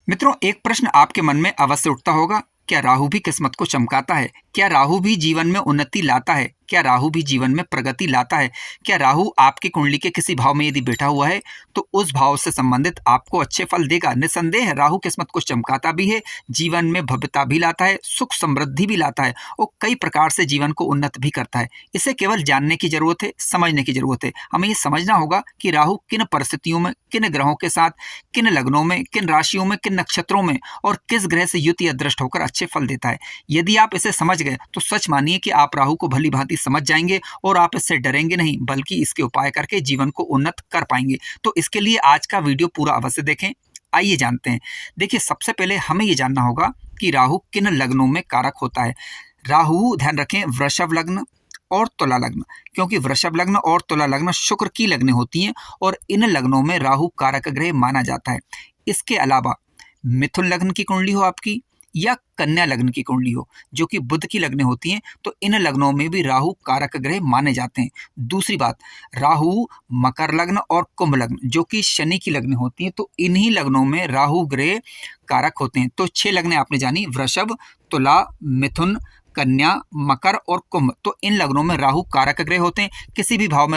मित्रों, एक प्रश्न आपके मन में अवश्य उठता होगा, क्या राहु भी किस्मत को चमकाता है? क्या राहु भी जीवन में उन्नति लाता है? क्या राहु भी जीवन में प्रगति लाता है? क्या राहु आपकी कुंडली के किसी भाव में यदि बैठा हुआ है तो उस भाव से संबंधित आपको अच्छे फल देगा? निसंदेह राहु किस्मत को चमकाता भी है, जीवन में भव्यता भी लाता है, सुख समृद्धि भी लाता है और कई प्रकार से जीवन को उन्नत भी करता है। इसे केवल जानने की जरूरत है, समझने की जरूरत है। हमें ये समझना होगा कि राहु किन परिस्थितियों में, किन ग्रहों के साथ, किन लग्नों में, किन राशियों में, किन नक्षत्रों में और किस ग्रह से युति या दृष्ट होकर अच्छे फल देता है। यदि आप इसे समझ गए तो सच मानिए कि आप राहु को भली भांति समझ जाएंगे और आप इससे डरेंगे नहीं, बल्कि इसके उपाय करके जीवन को उन्नत कर पाएंगे। तो इसके लिए आज का वीडियो पूरा अवश्य देखें। आइए जानते हैं। देखिए, सबसे पहले हमें यह जानना होगा कि राहु किन लग्नों में कारक होता है। राहु, ध्यान रखें, वृषभ लग्न और तुला लग्न, क्योंकि वृषभ लग्न और तुला लग्न शुक्र की लग्नें होती हैं और इन लग्नों में राहु कारक ग्रह माना जाता है। इसके अलावा मिथुन लग्न की कुंडली हो आपकी या कन्या लग्न की कुंडली हो, जो कि बुध की लग्नें होती हैं, तो इन लग्नों में भी राहु कारक ग्रह माने जाते हैं। दूसरी बात, राहु मकर लग्न और कुंभ लग्न, जो कि शनि की लग्नें होती हैं, तो इन्हीं लग्नों में राहु ग्रह कारक होते हैं। तो 6 लग्नें आपने जानी, वृषभ, तुला, मिथुन, कन्या, मकर और कुंभ, तो इन लग्नों में राहु कारक ग्रह होते हैं। किसी भी भाव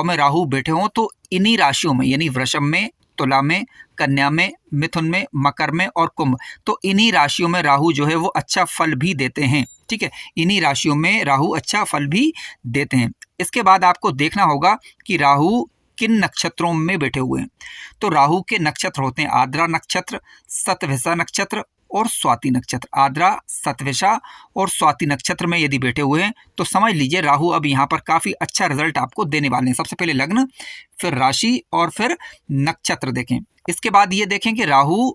में राहु बैठे हों तो इन्हीं राशियों में, यानी वृषभ में, तुला में, कन्या में, मिथुन में, मकर में और कुंभ, तो इन्हीं राशियों में राहु जो है वो अच्छा फल भी देते हैं। ठीक है, इन्हीं राशियों में राहु अच्छा फल भी देते हैं। इसके बाद आपको देखना होगा कि राहु किन नक्षत्रों में बैठे हुए हैं। तो राहु के नक्षत्र होते हैं आद्रा नक्षत्र, शतभिषा नक्षत्र और स्वाति नक्षत्र। आद्रा, शतभिषा और स्वाति नक्षत्र में यदि बैठे हुए हैं तो समझ लीजिए राहु अब यहाँ पर काफी अच्छा रिजल्ट आपको देने वाले हैं। सबसे पहले लग्न, फिर राशि और फिर नक्षत्र देखें। इसके बाद ये देखें कि राहु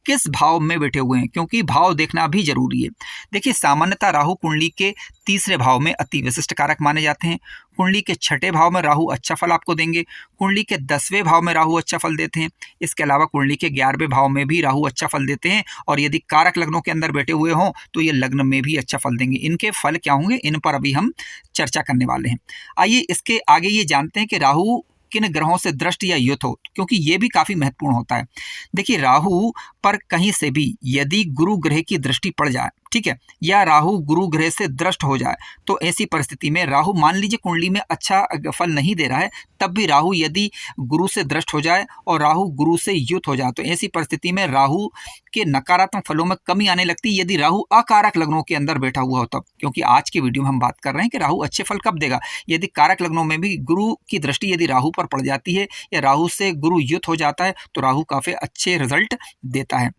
किस भाव में बैठे हुए हैं, क्योंकि भाव देखना भी जरूरी है। देखिए, सामान्यतः राहु कुंडली के तीसरे भाव में अति विशिष्ट कारक माने जाते हैं। कुंडली के छठे भाव में राहु अच्छा फल आपको देंगे। कुंडली के 10वें भाव में राहु अच्छा फल देते हैं। इसके अलावा कुंडली के 11वें भाव में भी राहु अच्छा फल देते हैं और यदि कारक लग्नों के अंदर बैठे हुए हों तो ये लग्न में भी अच्छा फल देंगे। इनके फल क्या होंगे, इन पर अभी हम चर्चा करने वाले हैं। आइए इसके आगे ये जानते हैं कि राहु किन ग्रहों से दृष्ट या युत हो, क्योंकि ये भी काफी महत्वपूर्ण होता है। देखिए, राहु पर कहीं से भी यदि गुरु ग्रह की दृष्टि पड़ जाए, ठीक है, या राहु गुरु ग्रह से दृष्ट हो जाए, तो ऐसी परिस्थिति में राहु, मान लीजिए कुंडली में अच्छा फल नहीं दे रहा है, तब भी राहु यदि गुरु से दृष्ट हो जाए और राहु गुरु से युत हो जाए, तो ऐसी परिस्थिति में राहु के नकारात्मक फलों में कमी आने लगती है यदि राहु अकारक लग्नों के अंदर बैठा हुआ हो तब। क्योंकि आज के वीडियो में हम बात कर रहे हैं कि राहु अच्छे फल कब देगा। यदि कारक लग्नों में भी गुरु की दृष्टि यदि राहु पर पड़ जाती है या राहु से गुरु युत हो जाता है तो राहु काफी अच्छे रिजल्ट देता है।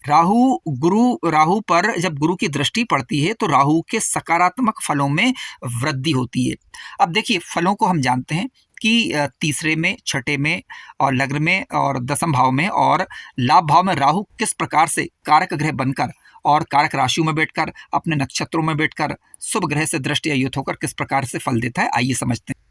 राहु पर जब गुरु की दृष्टि पड़ती है तो राहु के सकारात्मक फलों में वृद्धि होती है। अब देखिए, फलों को हम जानते हैं कि तीसरे में, छठे में और लग्न में और दसम भाव में और लाभ भाव में राहु किस प्रकार से कारक ग्रह बनकर और कारक राशियों में बैठकर, अपने नक्षत्रों में बैठकर, शुभ ग्रह से दृष्टि या युत होकर किस प्रकार से फल देता है, आइए समझते हैं।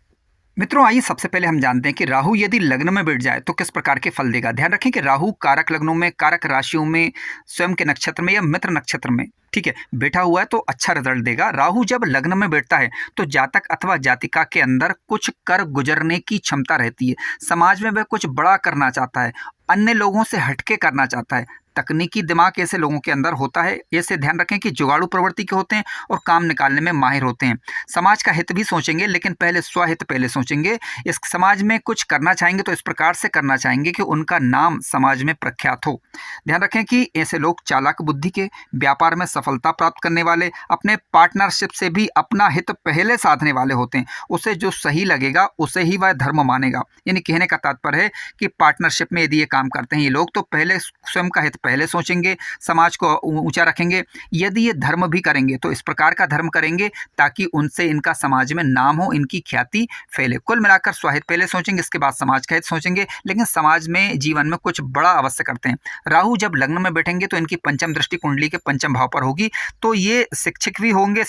मित्रों, आइए सबसे पहले हम जानते हैं कि राहु यदि लग्न में बैठ जाए तो किस प्रकार के फल देगा। ध्यान रखें कि राहु कारक लग्नों में, कारक राशियों में, स्वयं के नक्षत्र में या मित्र नक्षत्र में, ठीक है, बैठा हुआ है तो अच्छा रिजल्ट देगा। राहु जब लग्न में बैठता है तो जातक अथवा जातिका के अंदर कुछ कर गुजरने की क्षमता रहती है। समाज में वह कुछ बड़ा करना चाहता है, अन्य लोगों से हटके करना चाहता है। तकनीकी दिमाग ऐसे लोगों के अंदर होता है। ऐसे ध्यान रखें कि जुगाड़ू प्रवृत्ति के होते हैं और काम निकालने में माहिर होते हैं। समाज का हित भी सोचेंगे, लेकिन पहले स्वहित पहले सोचेंगे। इस समाज में कुछ करना चाहेंगे तो इस प्रकार से करना चाहेंगे कि उनका नाम समाज में प्रख्यात हो। ध्यान रखें कि ऐसे लोग चालाक बुद्धि के, व्यापार में सफलता प्राप्त करने वाले, अपने पार्टनरशिप से भी अपना हित पहले साधने वाले होते हैं। उसे जो सही लगेगा उसे ही वह धर्म मानेगा। यानी कहने का तात्पर्य है कि पार्टनरशिप में यदि ये काम करते हैं ये लोग तो पहले स्वयं का हित पहले सोचेंगे, समाज को ऊंचा रखेंगे। यदि ये धर्म भी करेंगे तो इस प्रकार का धर्म करेंगे ताकि उनसे इनका समाज में नाम हो, इनकी ख्याति फैले। कुल मिलाकर स्वहित पहले सोचेंगे, इसके बाद समाज का हित सोचेंगे, लेकिन समाज में, जीवन में कुछ बड़ा अवश्य करते हैं। राहु जब लग्न में बैठेंगे तो इनकी पंचम दृष्टि कुंडली के पंचम भाव पर होगी, तो ये शिक्षित भी होंगे,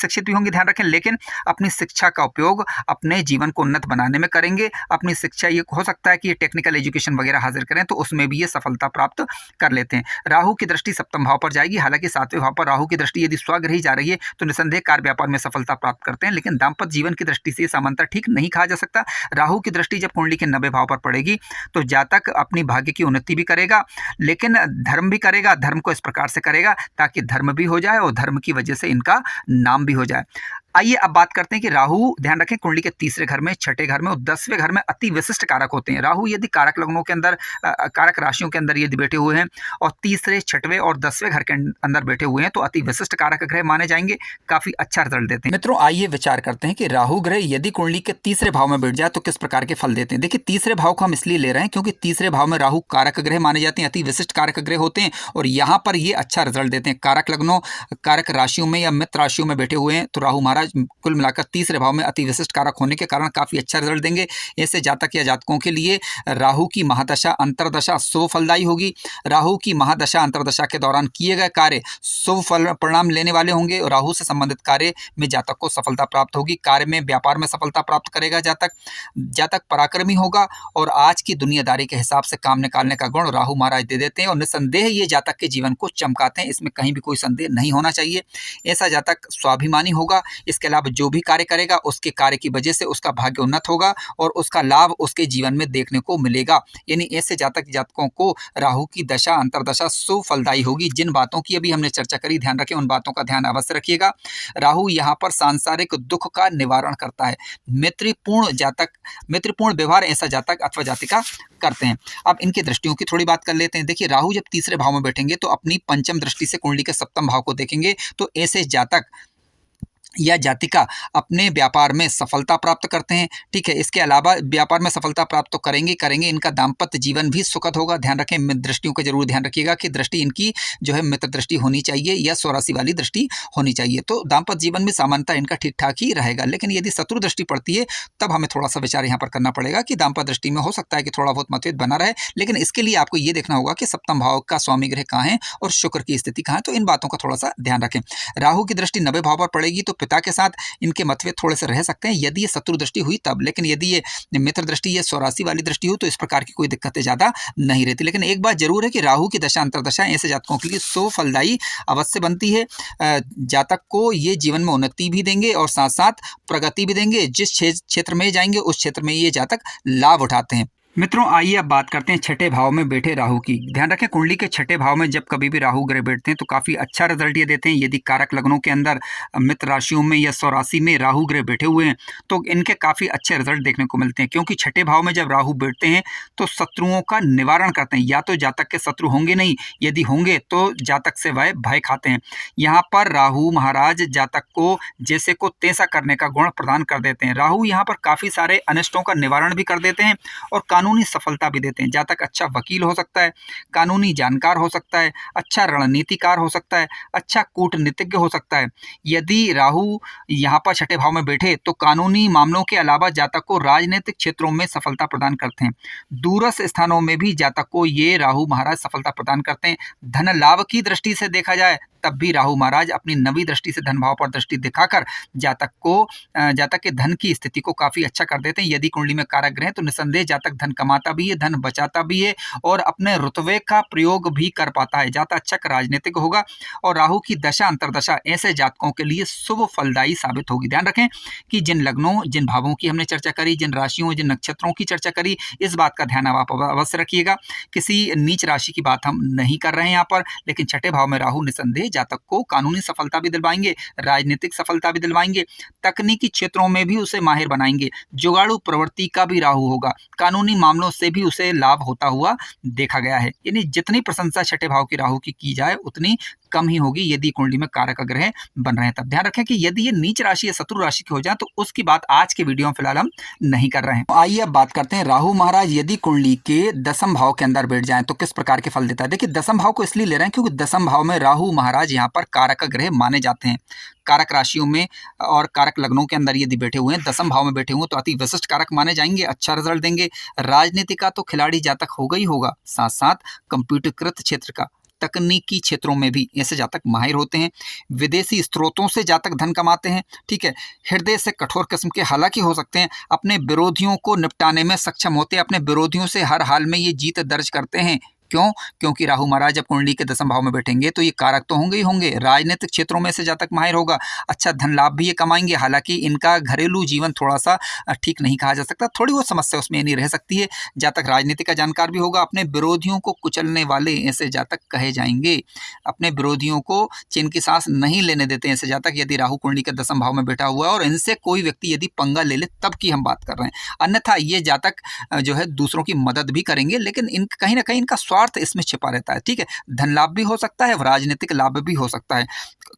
ध्यान रखें, लेकिन अपनी शिक्षा का उपयोग अपने जीवन को उन्नत बनाने में करेंगे। अपनी शिक्षा, ये हो सकता है कि ये टेक्निकल एजुकेशन वगैरह हासिल करें तो उसमें भी ये सफलता प्राप्त कर लेते हैं। राहु की दृष्टि सप्तम भाव पर जाएगी। हालांकि सातवें भाव पर राहु की दृष्टि यदि स्वग्रही जा रही है तो निसंदेह कार्य व्यापार में सफलता प्राप्त करते हैं, लेकिन दाम्पत्य जीवन की दृष्टि से समांतर ठीक नहीं कहा जा सकता। राहु की दृष्टि जब कुंडली के 90 भाव पर पड़ेगी तो जातक अपनी भाग्य की उन्नति भी करेगा, लेकिन धर्म भी करेगा। धर्म को इस प्रकार से करेगा ताकि धर्म भी हो जाए और धर्म की वजह से इनका नाम भी हो जाए। आइए अब बात करते हैं कि राहु, ध्यान रखें, कुंडली के तीसरे घर में, छठे घर में और 10वें घर में अति विशिष्ट कारक होते हैं। राहु यदि कारक लग्नों के अंदर, कारक राशियों के अंदर यदि बैठे हुए हैं और तीसरे, छठवें और 10वें घर के अंदर बैठे हुए हैं तो अति विशिष्ट कारक ग्रह माने जाएंगे, काफी अच्छा रिजल्ट देते हैं। मित्रों, आइए विचार करते हैं कि राहु ग्रह यदि कुंडली के तीसरे भाव में बैठ जाए तो किस प्रकार के फल देते हैं। देखिए, तीसरे भाव को हम इसलिए ले रहे हैं क्योंकि तीसरे भाव में राहु कारक ग्रह माने जाते हैं, अति विशिष्ट कारक ग्रह होते हैं और यहाँ पर ये अच्छा रिजल्ट देते हैं। कारक लग्नों, कारक राशियों में या मित्र राशियों में बैठे हुए हैं तो राहु महाराज कुल मिलाकर तीसरे भाव में अति विशिष्ट कारक होने के कारण काफी अच्छा रिजल्ट देंगे। ऐसे जातक या जातकों के लिए राहु की महादशा अंतरदशा शुभ फलदायी होगी। राहु की महादशा अंतरदशा के दौरान किए गए कार्य शुभ फल परिणाम लेने वाले होंगे। राहु से संबंधित कार्य में जातक को सफलता प्राप्त होगी। कार्य में, व्यापार में सफलता प्राप्त करेगा जातक पराक्रमी होगा और आज की दुनियादारी के हिसाब से काम निकालने का गुण राहु महाराज दे देते हैं और निसंदेह ये जातक के जीवन को चमकाते हैं, इसमें कहीं भी कोई संदेह नहीं होना चाहिए। ऐसा जातक स्वाभिमानी होगा। इसके अलावा जो भी कार्य करेगा उसके कार्य की वजह से उसका भाग्य उन्नत होगा और उसका लाभ उसके जीवन में देखने को मिलेगा। यानी ऐसे जातकों को राहु की दशा अंतरदशा शुभ फलदायी होगी। जिन बातों की अभी हमने चर्चा करी, ध्यान रखें, उन बातों का ध्यान अवश्य रखिएगा। राहु यहाँ पर सांसारिक दुख का निवारण करता है। मैत्रीपूर्ण व्यवहार ऐसा जातक अथवा जातिका करते हैं। अब इनकी दृष्टियों की थोड़ी बात कर लेते हैं। देखिए, राहु जब तीसरे भाव में बैठेंगे तो अपनी पंचम दृष्टि से कुंडली के सप्तम भाव को देखेंगे तो ऐसे जातक या जातिका अपने व्यापार में सफलता प्राप्त करते हैं। ठीक है, इसके अलावा व्यापार में सफलता प्राप्त तो करेंगे। इनका दाम्पत्य जीवन भी सुखद होगा। ध्यान रखें, दृष्टियों का जरूर ध्यान रखिएगा कि दृष्टि इनकी जो है मित्र दृष्टि होनी चाहिए या स्वराशि वाली दृष्टि होनी चाहिए, तो दाम्पत्य जीवन में सामान्यता इनका ठीक ठाक ही रहेगा। लेकिन यदि शत्रु दृष्टि पड़ती है तब हमें थोड़ा सा विचार यहाँ पर करना पड़ेगा कि दाम्पत्य दृष्टि में हो सकता है कि थोड़ा बहुत मतभेद बना रहे, लेकिन इसके लिए आपको ये देखना होगा कि सप्तम भाव का स्वामी ग्रह कहाँ है और शुक्र की स्थिति कहाँ है, तो इन बातों का थोड़ा सा ध्यान रखें। राहु की दृष्टि 90 भाव पर पड़ेगी तो पिता के साथ इनके मतभेद थोड़े से रह सकते हैं यदि ये शत्रु दृष्टि हुई तब, लेकिन यदि ये मित्र दृष्टि या स्वराशि वाली दृष्टि हो तो इस प्रकार की कोई दिक्कतें ज्यादा नहीं रहती। लेकिन एक बात जरूर है कि राहु की दशा अंतरदशा ऐसे जातकों के लिए सो फलदायी अवश्य बनती है। जातक को ये जीवन में उन्नति भी देंगे और साथ साथ प्रगति भी देंगे। जिस क्षेत्र में जाएंगे उस क्षेत्र में ये जातक लाभ उठाते हैं। मित्रों, आइए अब बात करते हैं छठे भाव में बैठे राहु की। ध्यान रखें, कुंडली के छठे भाव में जब कभी भी राहु ग्रह बैठते हैं तो काफी अच्छा रिजल्ट ये देते हैं। यदि कारक लग्नों के अंदर मित्र राशियों में या स्वराशि में राहु ग्रह बैठे हुए हैं तो इनके काफी अच्छे रिजल्ट देखने को मिलते हैं, क्योंकि छठे भाव में जब राहु बैठते हैं तो शत्रुओं का निवारण करते हैं। या तो जातक के शत्रु होंगे नहीं, यदि होंगे तो जातक से वह भय खाते हैं। यहाँ पर राहु महाराज जातक को जैसे को तैसा करने का गुण प्रदान कर देते हैं। राहु यहाँ पर काफी सारे अनिष्टों का निवारण भी कर देते हैं और कानूनी सफलता भी देते हैं। जातक अच्छा वकील हो सकता है, कानूनी जानकार हो सकता है, अच्छा रणनीतिकार हो सकता है, अच्छा कूटनीतिज्ञ हो सकता है। यदि राहु यहाँ पर छठे भाव में बैठे तो कानूनी मामलों के अलावा जातक को राजनीतिक क्षेत्रों में सफलता प्रदान करते हैं। दूरस्थ स्थानों में भी जातक को ये राहु महाराज सफलता प्रदान करते हैं। धन लाभ की दृष्टि से देखा जाए तब भी राहु महाराज अपनी नवी दृष्टि से धन भाव पर दृष्टि दिखाकर जातक के धन की स्थिति को काफी अच्छा कर देते हैं। यदि कुंडली में कारक ग्रह तो निसंदेह जातक धन कमाता भी है, धन बचाता भी है और अपने रुतबे का प्रयोग भी कर पाता है। जातक अच्छा राजनीतिक होगा और राहु की दशा अंतरदशा ऐसे जातकों के लिए शुभ फलदायी साबित होगी। ध्यान रखें कि जिन लग्नों, जिन भावों की हमने चर्चा करी, जिन राशियों, जिन नक्षत्रों की चर्चा करी, इस बात का ध्यान आप अवश्य रखिएगा। किसी नीच राशि की बात हम नहीं कर रहे हैं यहाँ पर, लेकिन छठे भाव में राहु निसंदेह जातक को कानूनी सफलता भी दिलवाएंगे, राजनीतिक सफलता भी दिलवाएंगे, तकनीकी क्षेत्रों में भी उसे माहिर बनाएंगे। जुगाड़ू प्रवृत्ति का भी राहु होगा, कानूनी मामलों से भी उसे लाभ होता हुआ देखा गया है। यानी जितनी प्रशंसा छठे भाव की राहु की जाए उतनी कम ही होगी यदि कुंडली में कारक ग्रह बन रहे हैं तब। ध्यान रखें कि यदि ये नीच राशि या शत्रु राशि की हो जाए तो उसकी बात आज के वीडियो में फिलहाल हम नहीं कर रहे हैं। आइए अब बात करते हैं राहु महाराज यदि कुंडली के दसम भाव के अंदर बैठ जाएं तो किस प्रकार के फल देता है। देखिए, दसम भाव को इसलिए ले रहे हैं क्योंकि दसम भाव में राहु महाराज यहाँ पर कारक ग्रह माने जाते हैं। कारक राशियों में और कारक लग्नों के अंदर यदि बैठे हुए हैं, दसम भाव में बैठे हुए तो अति विशिष्ट कारक माने जाएंगे, अच्छा रिजल्ट देंगे। राजनीति का तो खिलाड़ी जातक होगा ही होगा, साथ साथ कंप्यूटरकृत क्षेत्र का, तकनीकी क्षेत्रों में भी ऐसे जातक माहिर होते हैं। विदेशी स्रोतों से जातक धन कमाते हैं। ठीक है, हृदय से कठोर किस्म के हालांकि हो सकते हैं, अपने विरोधियों को निपटाने में सक्षम होते हैं, अपने विरोधियों से हर हाल में ये जीत दर्ज करते हैं। क्यों? क्योंकि राहु महाराज जब कुंडली के दसम भाव में बैठेंगे तो ये कारक तो होंगे ही होंगे, राजनीतिक क्षेत्रों में से जातक माहिर होगा, अच्छा धन लाभ भी ये कमाएंगे। हालांकि इनका घरेलू जीवन थोड़ा सा ठीक नहीं कहा जा सकता, थोड़ी बहुत समस्या उसमें नहीं रह सकती है। जातक राजनीति का जानकार भी होगा, अपने विरोधियों को कुचलने वाले ऐसे जातक कहे जाएंगे, अपने विरोधियों को चैन की सांस नहीं लेने देते ऐसे जातक, यदि राहु कुंडली के दसम भाव में बैठा हुआ है और इनसे कोई व्यक्ति यदि पंगा ले ले तब की हम बात कर रहे हैं। अन्यथा ये जातक जो है दूसरों की मदद भी करेंगे, लेकिन इन कहीं ना कहीं इनका स्वार्थ इसमें छिपा रहता है। ठीक है, धन लाभ भी हो सकता है, राजनीतिक लाभ भी हो सकता है,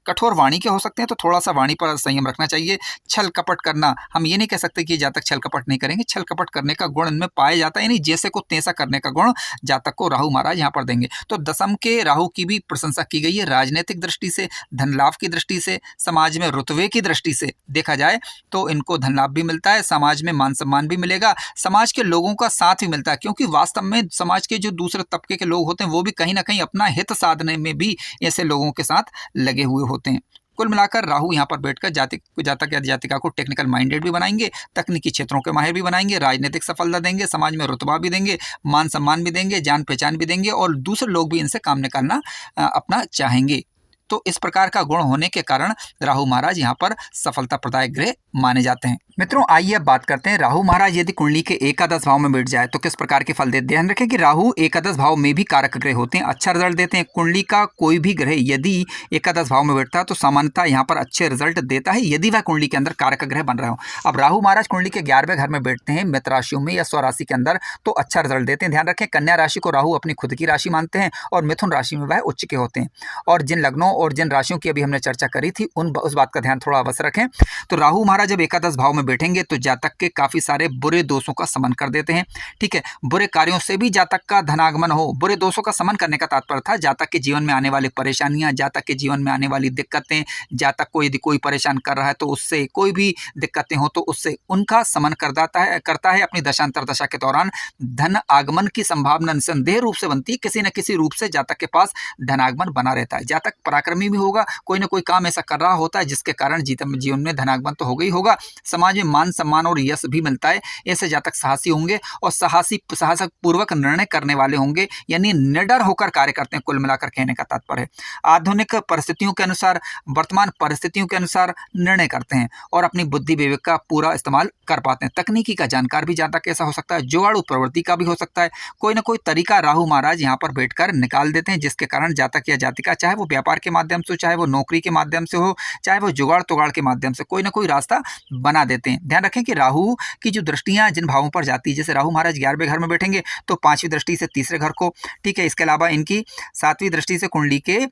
कठोर वाणी के हो सकते हैं, तो थोड़ा सा वाणी पर संयम रखना चाहिए। छल कपट करना, हम ये नहीं कह सकते कि जातक छल कपट नहीं करेंगे, छल कपट करने का गुण इनमें पाया जाता है, यानी जैसे को तैसा करने का गुण जातक को राहु महाराज यहाँ पर देंगे। तो दसम के राहु की भी प्रशंसा की गई है, राजनीतिक दृष्टि से, धन लाभ की दृष्टि से, समाज में रुतबे की दृष्टि से देखा जाए तो इनको धन लाभ भी मिलता है, समाज में मान सम्मान भी मिलेगा, समाज के लोगों का साथ भी मिलता है, क्योंकि वास्तव में समाज के जो दूसरे तबके के लोग होते हैं वो भी कहीं ना कहीं अपना हित साधने में भी ऐसे लोगों के साथ लगे हुए होते हैं। कुल मिलाकर राहु यहाँ पर बैठकर जातक या जातिका को टेक्निकल माइंडेड भी बनाएंगे, तकनीकी क्षेत्रों के माहिर भी बनाएंगे, राजनीतिक सफलता देंगे, समाज में रुतबा भी देंगे, मान सम्मान भी देंगे, जान पहचान भी देंगे और दूसरे लोग भी इनसे काम निकालना अपना चाहेंगे। तो इस प्रकार का गुण होने के कारण राहु महाराज यहाँ पर सफलता प्रदायक ग्रह माने जाते हैं। मित्रों, आइए अब बात करते हैं राहु महाराज यदि कुंडली के एकादश भाव में बैठ जाए तो किस प्रकार के फल देते हैं। ध्यान रखें कि राहु एकादश भाव में भी कारक ग्रह होते हैं, अच्छा रिजल्ट देते हैं। कुंडली का कोई भी ग्रह यदि एकादश भाव में बैठता है तो सामान्यतः यहाँ पर अच्छे रिजल्ट देता है, यदि वह कुंडली के अंदर कारक ग्रह बन रहा हो। अब राहु महाराज कुंडली के 11वें घर में बैठते हैं मित्र राशियों में या स्वराशि के अंदर, तो अच्छा रिजल्ट देते हैं। ध्यान रखें, कन्या राशि को राहु अपनी खुद की राशि मानते हैं और मिथुन राशि में वह उच्च के होते हैं। और जिन लग्नों और जिन राशियों की अभी हमने चर्चा करी थी उस बात का ध्यान थोड़ा अवश्य रखें। तो राहु महाराज जब एकादश भाव में बैठेंगे तो जातक के काफी सारे बुरे दोषों का समन कर देते हैं। ठीक है, बुरे कार्यों से भी जातक का धनागमन हो। बुरे दोषों का समन करने का तात्पर्य था जातक के जीवन में आने वाली परेशानियां, जातक के जीवन में आने वाली दिक्कतें, जातक को यदि कोई परेशान कर रहा है तो उससे कोई भी दिक्कतें हो तो उससे उनका समन करता है। अपनी दशांतर दशा के दौरान धन आगमन की संभावना निसंदेह रूप से बनती है, किसी न किसी रूप से जातक के पास धनागमन बना रहता है। जातक पराक्रमी भी होगा, कोई ना कोई काम ऐसा कर रहा होता है जिसके कारण जीवन में धनागमन तो होगा ही होगा, समाज में मान सम्मान और यश भी मिलता है। ऐसे जातक साहसी होंगे और साहसक पूर्वक निर्णय करने वाले होंगे, यानी निडर होकर कार्य करते हैं। कुल मिलाकर कहने का तात्पर्य है आधुनिक परिस्थितियों के अनुसार, वर्तमान परिस्थितियों के अनुसार निर्णय करते हैं और अपनी बुद्धि विवेक का पूरा इस्तेमाल कर पाते हैं। तकनीकी का जानकार भी जातक कैसा हो सकता है, जुगाड़ू प्रवृत्ति का भी हो सकता है। कोई ना कोई तरीका राहु महाराज यहाँ पर बैठकर निकाल देते हैं, जिसके कारण जातक या जातिका, चाहे वो व्यापार के माध्यम से, चाहे वो नौकरी के माध्यम से हो, चाहे वो जुगाड़ तुगाड़ के माध्यम से, कोई ना कोई रास्ता बना देते हैं। ध्यान रखें कि राहु की जो दृष्टियां जिन भावों पर जाती है, जैसे राहु महाराज 11वें घर में बैठेंगे तो 5वीं दृष्टि से तीसरे घर को, ठीक है, इसके अलावा इनकी 7वीं दृष्टि से कुंडली के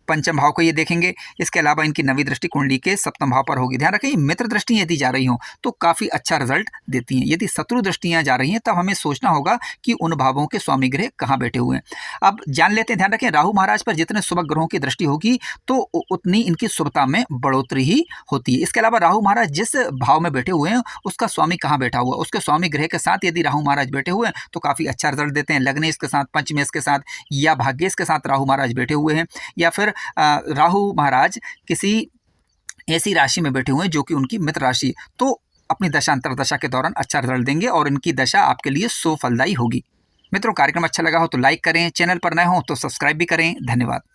पंचम भाव को ये देखेंगे। इसके अलावा इनकी 9वीं दृष्टि कुंडली के सप्तम भाव पर होगी। ध्यान रखें, मित्र दृष्टि यदि जा रही हो तो काफी अच्छा रिजल्ट देती हैं। यदि शत्रु दृष्टियां जा रही हैं तब हमें सोचना होगा कि उन भावों के स्वामी ग्रह कहाँ बैठे हुए हैं। अब जान लेते हैं। ध्यान रखें, राहु महाराज पर जितने शुभ ग्रहों की दृष्टि होगी तो उतनी इनकी शुभता में बढ़ोतरी ही होती है। इसके अलावा राहु महाराज जिस भाव में बैठे हुए हैं उसका स्वामी कहाँ बैठा हुआ, उसके स्वामी ग्रह के साथ यदि राहु महाराज बैठे हुए हैं तो काफी अच्छा रिजल्ट देते हैं। लग्नेश के साथ, पंचमेश के साथ या भाग्येश के साथ राहु महाराज बैठे हुए हैं, या फिर राहु महाराज किसी ऐसी राशि में बैठे हुए हैं जो कि उनकी मित्र राशि, तो अपनी दशांतर दशा के दौरान अच्छा रिजल्ट देंगे और इनकी दशा आपके लिए सो फलदायी होगी। मित्रों, कार्यक्रम अच्छा लगा हो तो लाइक करें, चैनल पर नए हो तो सब्सक्राइब भी करें। धन्यवाद।